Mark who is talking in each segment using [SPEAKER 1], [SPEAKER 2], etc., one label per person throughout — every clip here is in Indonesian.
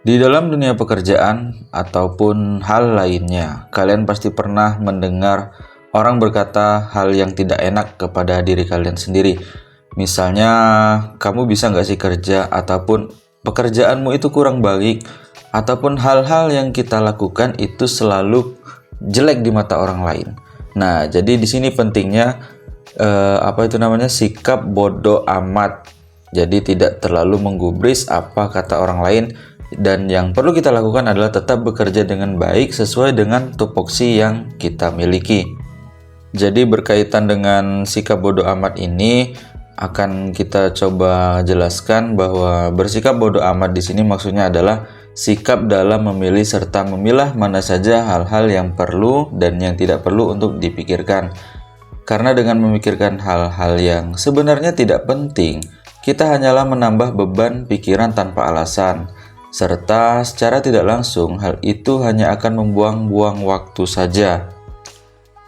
[SPEAKER 1] Di dalam dunia pekerjaan ataupun hal lainnya, kalian pasti pernah mendengar orang berkata hal yang tidak enak kepada diri kalian sendiri. Misalnya, kamu bisa nggak sih kerja, ataupun pekerjaanmu itu kurang baik, ataupun hal-hal yang kita lakukan itu selalu jelek di mata orang lain. Nah, jadi di sini pentingnya sikap bodoh amat. Jadi tidak terlalu menggubris apa kata orang lain, dan yang perlu kita lakukan adalah tetap bekerja dengan baik sesuai dengan tupoksi yang kita miliki. Jadi berkaitan dengan sikap bodoh amat ini akan kita coba jelaskan bahwa bersikap bodoh amat di sini maksudnya adalah sikap dalam memilih serta memilah mana saja hal-hal yang perlu dan yang tidak perlu untuk dipikirkan. Karena dengan memikirkan hal-hal yang sebenarnya tidak penting, kita hanyalah menambah beban pikiran tanpa alasan, serta secara tidak langsung hal itu hanya akan membuang-buang waktu saja.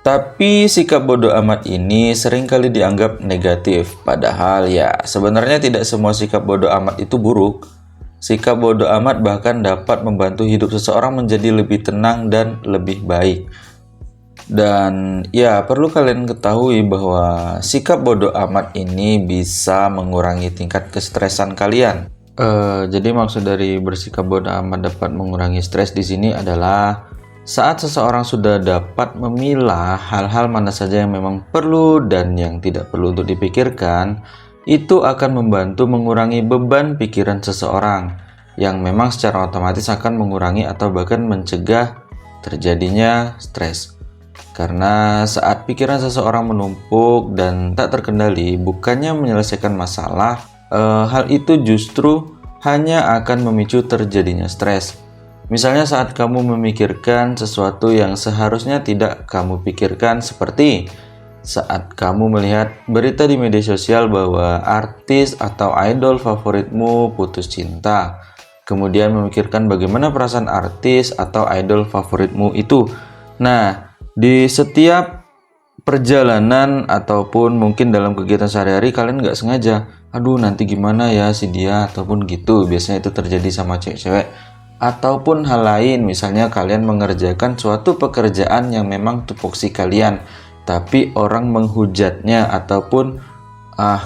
[SPEAKER 1] Tapi sikap bodoh amat ini seringkali dianggap negatif, padahal ya sebenarnya tidak semua sikap bodoh amat itu buruk. Sikap bodoh amat bahkan dapat membantu hidup seseorang menjadi lebih tenang dan lebih baik. Dan ya perlu kalian ketahui bahwa sikap bodoh amat ini bisa mengurangi tingkat kestresan kalian. Jadi maksud dari bersikap bodoh amat dapat mengurangi stres di sini adalah saat seseorang sudah dapat memilah hal-hal mana saja yang memang perlu dan yang tidak perlu untuk dipikirkan, itu akan membantu mengurangi beban pikiran seseorang yang memang secara otomatis akan mengurangi atau bahkan mencegah terjadinya stres. Karena saat pikiran seseorang menumpuk dan tak terkendali, bukannya menyelesaikan masalah, hal itu justru hanya akan memicu terjadinya stres. Misalnya saat kamu memikirkan sesuatu yang seharusnya tidak kamu pikirkan, seperti saat kamu melihat berita di media sosial bahwa artis atau idol favoritmu putus cinta, kemudian memikirkan bagaimana perasaan artis atau idol favoritmu itu. Nah, di setiap perjalanan ataupun mungkin dalam kegiatan sehari-hari kalian nggak sengaja, aduh nanti gimana ya si dia, ataupun gitu. Biasanya itu terjadi sama cewek-cewek. Ataupun hal lain, misalnya kalian mengerjakan suatu pekerjaan yang memang tupoksi kalian, tapi orang menghujatnya ataupun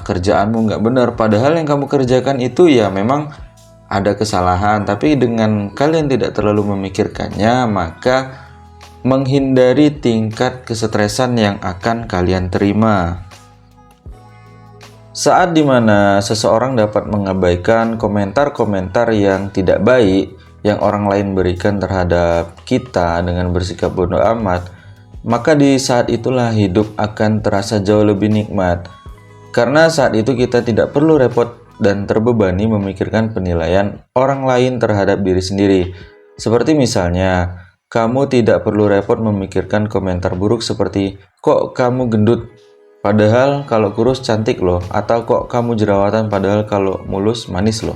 [SPEAKER 1] kerjaanmu nggak benar, padahal yang kamu kerjakan itu ya memang ada kesalahan, tapi dengan kalian tidak terlalu memikirkannya, maka menghindari tingkat kesetresan yang akan kalian terima. Saat dimana seseorang dapat mengabaikan komentar-komentar yang tidak baik yang orang lain berikan terhadap kita dengan bersikap bodoh amat, maka di saat itulah hidup akan terasa jauh lebih nikmat. Karena saat itu kita tidak perlu repot dan terbebani memikirkan penilaian orang lain terhadap diri sendiri. Seperti misalnya, kamu tidak perlu repot memikirkan komentar buruk seperti, kok kamu gendut, padahal kalau kurus cantik loh, atau kok kamu jerawatan padahal kalau mulus manis loh.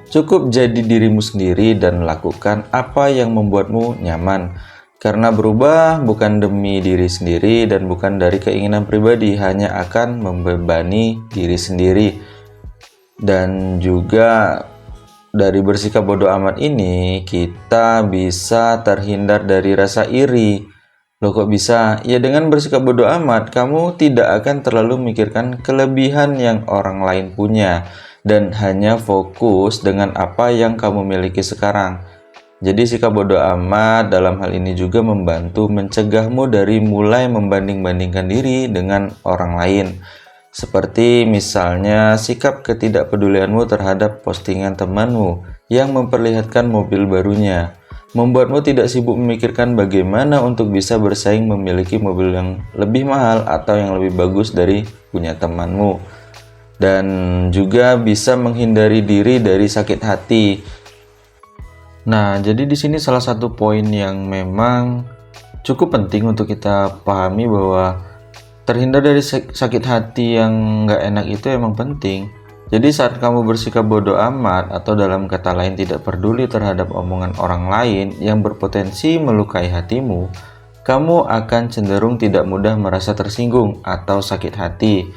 [SPEAKER 1] Cukup jadi dirimu sendiri dan lakukan apa yang membuatmu nyaman. Karena berubah bukan demi diri sendiri dan bukan dari keinginan pribadi, hanya akan membebani diri sendiri. Dan juga dari bersikap bodoh amat ini, kita bisa terhindar dari rasa iri. Loh kok bisa? Ya dengan bersikap bodoh amat, kamu tidak akan terlalu memikirkan kelebihan yang orang lain punya, dan hanya fokus dengan apa yang kamu miliki sekarang. Jadi sikap bodoh amat dalam hal ini juga membantu mencegahmu dari mulai membanding-bandingkan diri dengan orang lain. Seperti misalnya sikap ketidakpedulianmu terhadap postingan temanmu yang memperlihatkan mobil barunya, membuatmu tidak sibuk memikirkan bagaimana untuk bisa bersaing memiliki mobil yang lebih mahal atau yang lebih bagus dari punya temanmu. Dan juga bisa menghindari diri dari sakit hati. Nah, jadi di sini salah satu poin yang memang cukup penting untuk kita pahami bahwa terhindar dari sakit hati yang nggak enak itu emang penting. Jadi saat kamu bersikap bodoh amat atau dalam kata lain tidak peduli terhadap omongan orang lain yang berpotensi melukai hatimu, kamu akan cenderung tidak mudah merasa tersinggung atau sakit hati.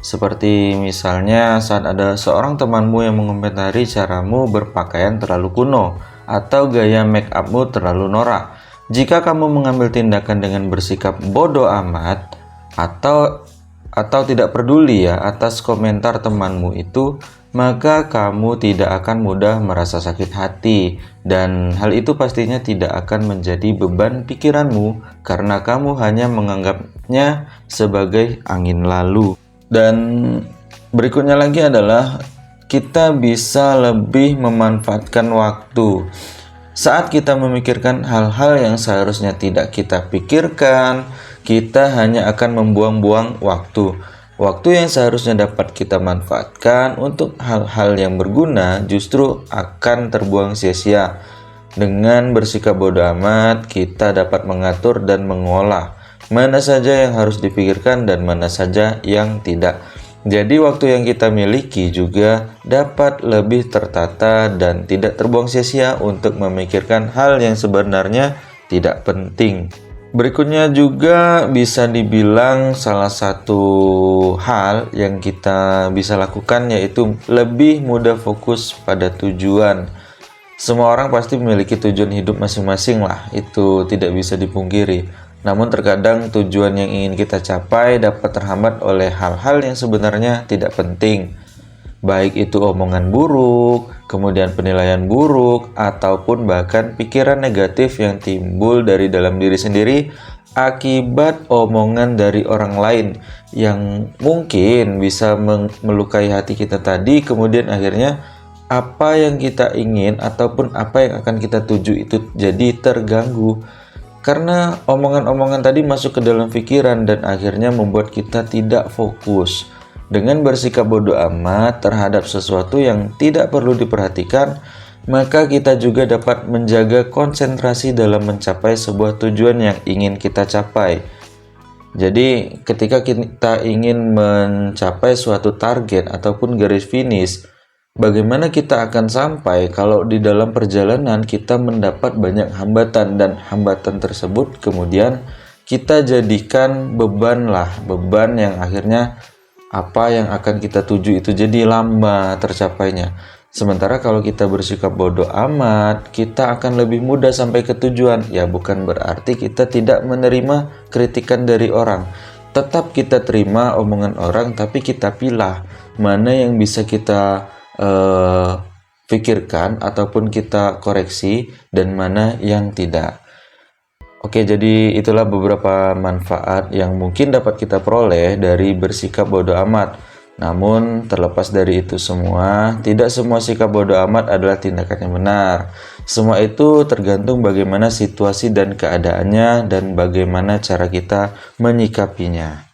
[SPEAKER 1] Seperti misalnya saat ada seorang temanmu yang mengomentari caramu berpakaian terlalu kuno, atau gaya make upmu terlalu norak. Jika kamu mengambil tindakan dengan bersikap bodoh amat atau tidak peduli ya atas komentar temanmu itu, maka kamu tidak akan mudah merasa sakit hati, dan hal itu pastinya tidak akan menjadi beban pikiranmu karena kamu hanya menganggapnya sebagai angin lalu. Dan berikutnya lagi adalah kita bisa lebih memanfaatkan waktu. Saat kita memikirkan hal-hal yang seharusnya tidak kita pikirkan, kita hanya akan membuang-buang waktu. Waktu yang seharusnya dapat kita manfaatkan untuk hal-hal yang berguna justru akan terbuang sia-sia. Dengan bersikap bodoh amat, kita dapat mengatur dan mengolah mana saja yang harus dipikirkan dan mana saja yang tidak. Jadi waktu yang kita miliki juga dapat lebih tertata dan tidak terbuang sia-sia untuk memikirkan hal yang sebenarnya tidak penting. Berikutnya juga bisa dibilang salah satu hal yang kita bisa lakukan yaitu lebih mudah fokus pada tujuan. Semua orang pasti memiliki tujuan hidup masing-masing lah, itu tidak bisa dipungkiri. Namun terkadang tujuan yang ingin kita capai dapat terhambat oleh hal-hal yang sebenarnya tidak penting. Baik itu omongan buruk, kemudian penilaian buruk, ataupun bahkan pikiran negatif yang timbul dari dalam diri sendiri akibat omongan dari orang lain yang mungkin bisa melukai hati kita tadi. Kemudian akhirnya apa yang kita ingin ataupun apa yang akan kita tuju itu jadi terganggu karena omongan-omongan tadi masuk ke dalam pikiran dan akhirnya membuat kita tidak fokus. Dengan bersikap bodoh amat terhadap sesuatu yang tidak perlu diperhatikan, maka kita juga dapat menjaga konsentrasi dalam mencapai sebuah tujuan yang ingin kita capai. Jadi, ketika kita ingin mencapai suatu target ataupun garis finish, bagaimana kita akan sampai kalau di dalam perjalanan kita mendapat banyak hambatan dan hambatan tersebut kemudian kita jadikan beban yang akhirnya apa yang akan kita tuju itu jadi lama tercapainya. Sementara kalau kita bersikap bodoh amat, kita akan lebih mudah sampai ke tujuan. Ya bukan berarti kita tidak menerima kritikan dari orang. Tetap kita terima omongan orang, tapi kita pilah mana yang bisa kita pikirkan ataupun kita koreksi dan mana yang tidak. Oke, jadi itulah beberapa manfaat yang mungkin dapat kita peroleh dari bersikap bodoh amat. Namun, terlepas dari itu semua, tidak semua sikap bodoh amat adalah tindakan yang benar. Semua itu tergantung bagaimana situasi dan keadaannya dan bagaimana cara kita menyikapinya.